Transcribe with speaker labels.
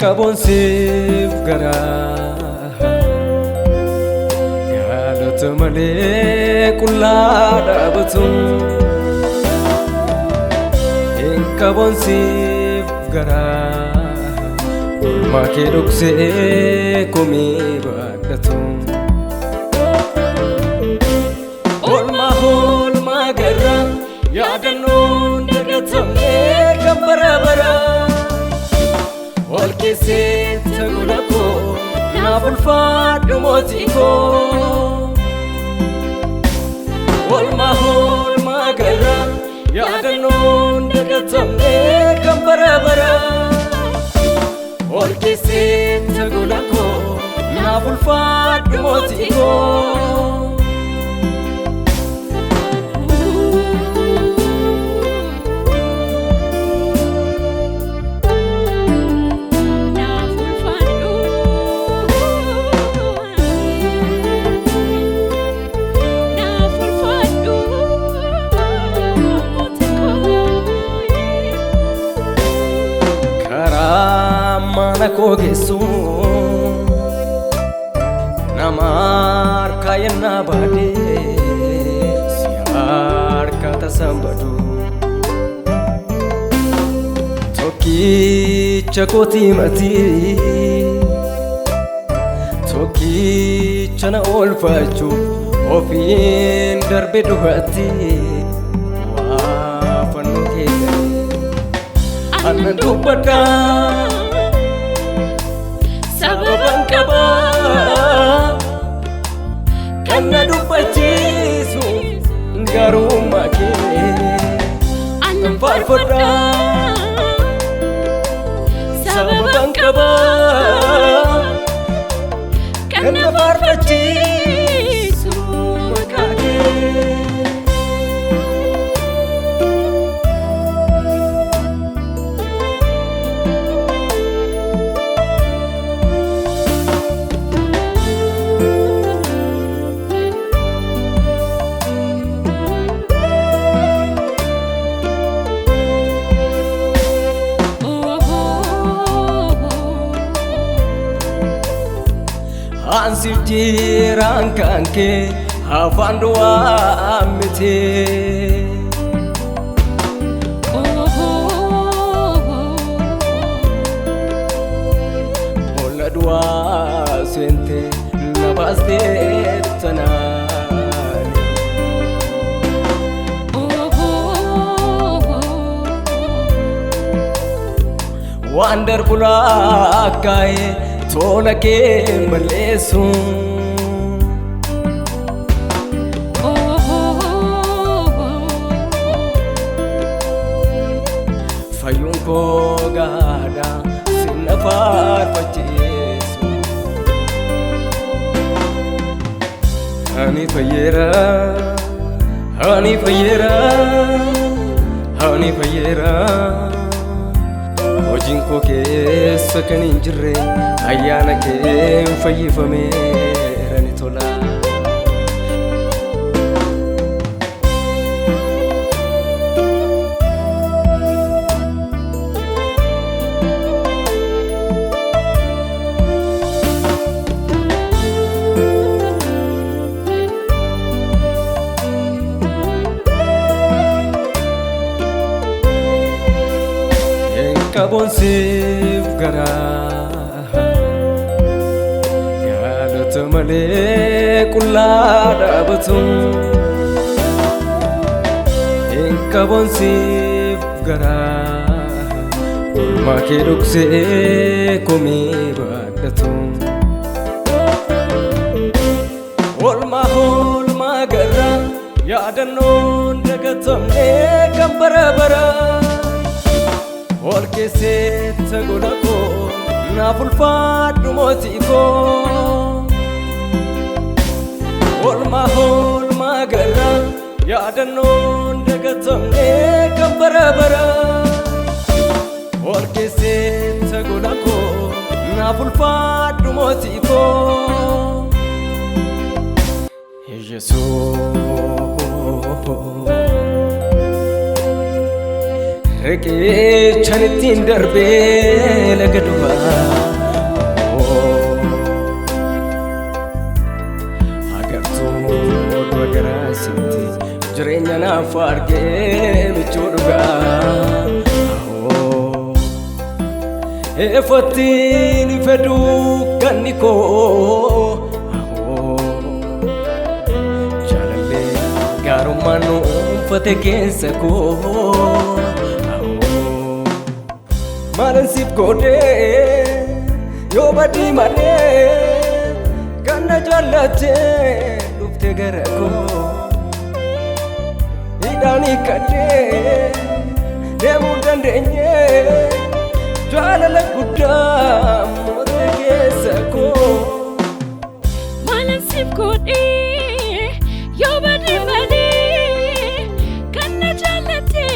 Speaker 1: kabonsif gara galat male kulla dabatum kabonsif gara make dukse komi badatum hol magara yadannon dagatame kabarabara والكسي تقولكو نافو الفاد موتيكو والمهول ما قرى يا دنون دقتمني كم برابرا والكسي تقولكو نافو الفاد موتيكو Nako gesu namar kayana bade siar kata sambadu toki chakoti mati toki chana olfachu ofin darbe duhati wa fanu ke anna dubata sababan kaba kanna dubatisu garuma ke anam farfada sababan kaba kanna farfatisu makake ansif jiran kanke hafandwa amite oladwa sente nabaste tanani wonderful akai tola ke malesu fayun ko gada sinafar pachesu hani fayera Hojinko ke sakani jirre ayana ke fayyifame rani tola kabonsif gara galat male kulla dabatum kabonsif gara make dukse komi badatum والمهول ما قرى يا دنون دقتمني كم برابرا والكسي تقولكو نافو الفاد موتيكو والمهول ما قرى يا دنون دقتمني كم برابرا والكسي تقولكو نافو الفاد موتيكو Jesus riqichan ittiin darbee laga dhumaa agartuu dura garaasitti jireenya naaf argee michuu dhugaa efattiin fedhuu kanni koo jaalallee gaarummaan uffate keessa koo maalan siif godhee yoo badii malee kan na jaallattee dhufte gara koo hidhaan hiikkadhee deemuu dandeenye jaalala guddaa moote keessa koo
Speaker 2: maalan siif godhee yoo badii malee kan na jaallattee